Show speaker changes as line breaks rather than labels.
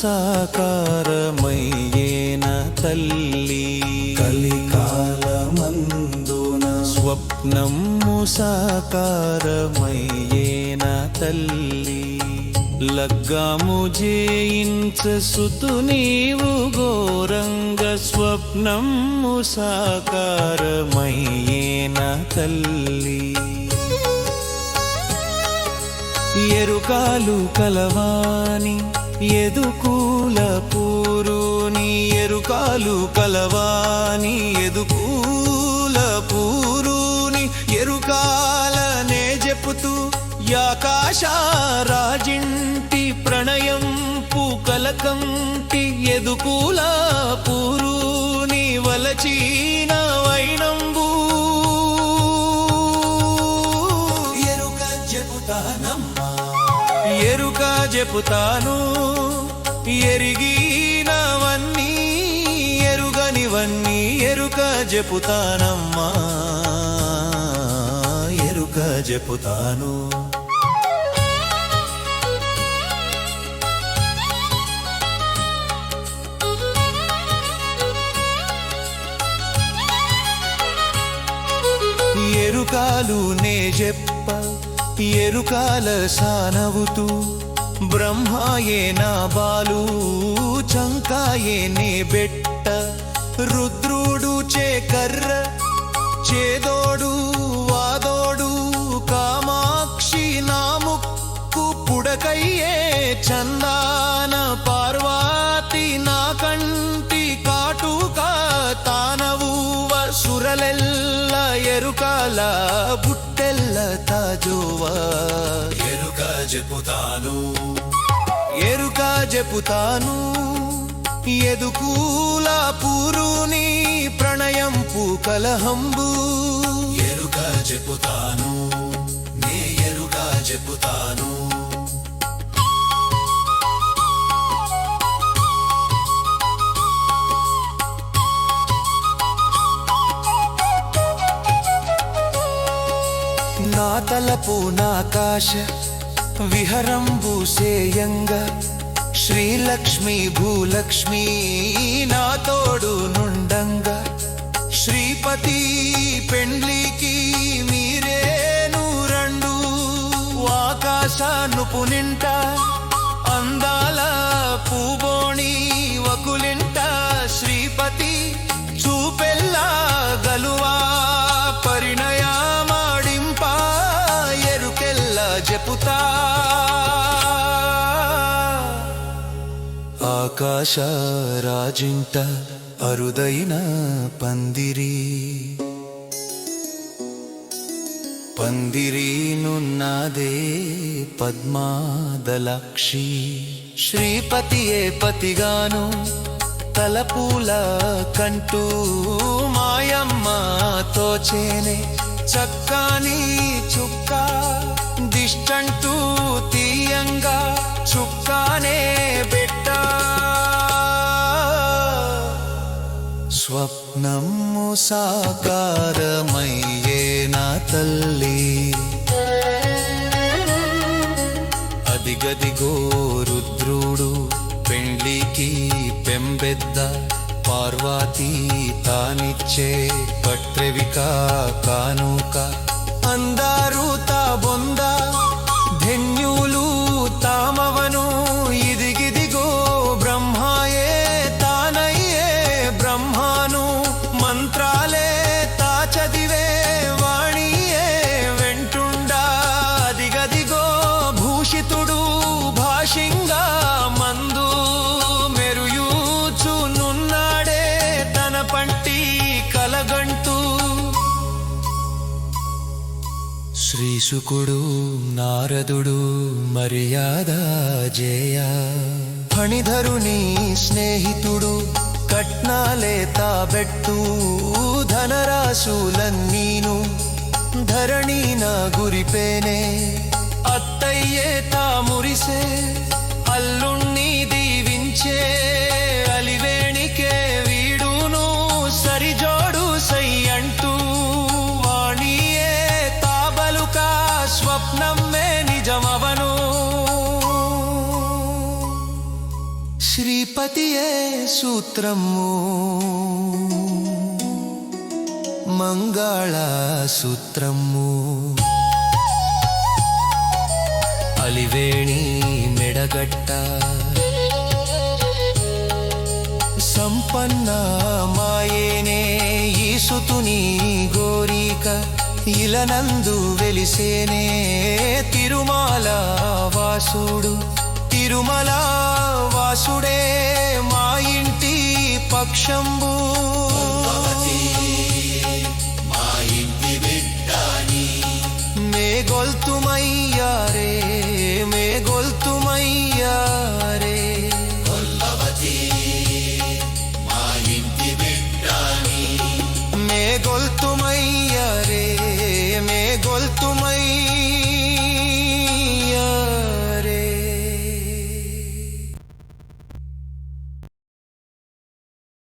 సాకారమయ్యేన తల్లి కలికాలమందున స్వప్నము సాకారమయ్యేన తల్లి లగ్గాము జేయించ సుతు నీవు ఘోరంగ స్వప్నము సాకారమయ్యేన తల్లి ఎరుకాలు కలవాని ఎదుకూల పూరుని ఎరుకాలు కలవాని ఎదుకూల పూరుని ఎరుకాలనే చెప్పుతూ యాకాశారాజింటి ప్రణయంపు కలకంటి ఎదుకూల పూరుని వలచీన వైనంబు ఎరుక చెపుతాను ఎరిగినవన్నీ ఎరుగనివన్నీ ఎరుక చెపుతానమ్మా ఎరుక చెపుతాను ఎరుకాలు నే చెప్ప ఎరుకాల సానవుతూ బ్రహ్మాయే నా బాలు చంకాయే నే బెట్ట రుద్రుడు చేకర్ర చేదోడు వాదోడు కామాక్షి నా ముక్కు పుడకయ్యే చందాన పార్వతి నా కంటి కాటుక తానవు సురలెల్ల ఎరుకాల బుట్టెల్ల తాజువా ఎరుక చెపుతాను ఎరుక చెపుతాను ఎదుకూల పూరుని ప్రణయంపు కలహంబు ఎరుక చెపుతాను నే ఎరుక చెపుతాను నా తలపు నాకాశ విహరంబు సేయంగా శ్రీలక్ష్మి భూలక్ష్మి నా తోడు నుండంగా శ్రీపతి పెండ్లికి మీరేను రండు ఆకాశాను పునింట అందాల పూబోణి వకులింట శ్రీపతి చూపెల్లా గలువా పరిణయమాడింప ఎరుకెల్ల చెపుతా ఆకాశ రాజింట అరుదైన పందిరి పందిరీనున్నదే పద్మాదలాక్షి శ్రీపతియే పతిగాను తలపూల కంటూ మాయమ్మ తోచేనే చక్కని చుక్క దిష్టంటూ తీయంగా చుక్కానే బెట్ట స్వప్నము సాకారమయ్యే నా తల్లి అదిగదిగో రుద్రుడు పెండ్లికి పెంబెద్ద పార్వతీ తానిచ్చే పట్రెవిక కానుక అందారు తా బొంద ధన్యులు తామవను ఇదిగిదిగో బ్రహ్మాయే తానయ్యే బ్రహ్మాను మంత్రాలే తా చదివే వాణియే వెంటుండా అదిగదిగో భూషితుడు భాషింగా మందు మెరుయూచునున్నాడే తన పంటి కలగంటూ శ్రీశుకుడు నారదుడు మర్యాద జయ ఫణిధరుని స్నేహితుడు కట్నాలే తాబెట్టు ధనరాశులన్నీను ధరణి నా గురిపేనే అత్తయ్యే తా మురిసే అల్లుణ్ణి దీవించే అలివేణికే వీడును సరిజోడు సై అంటూ వాణియే తాబలుక స్వప్నమ్మే నిజమవను శ్రీపతియే సూత్రము మంగళ సూత్రము అలివేణి మెడగట్ట సంపన్న మాయేనే ఈసుతుని గోరిక ఇలనందు వెలిసేనే తిరుమల వాసుడు తిరుమల వాసుడే మా ఇంటి పక్షంబు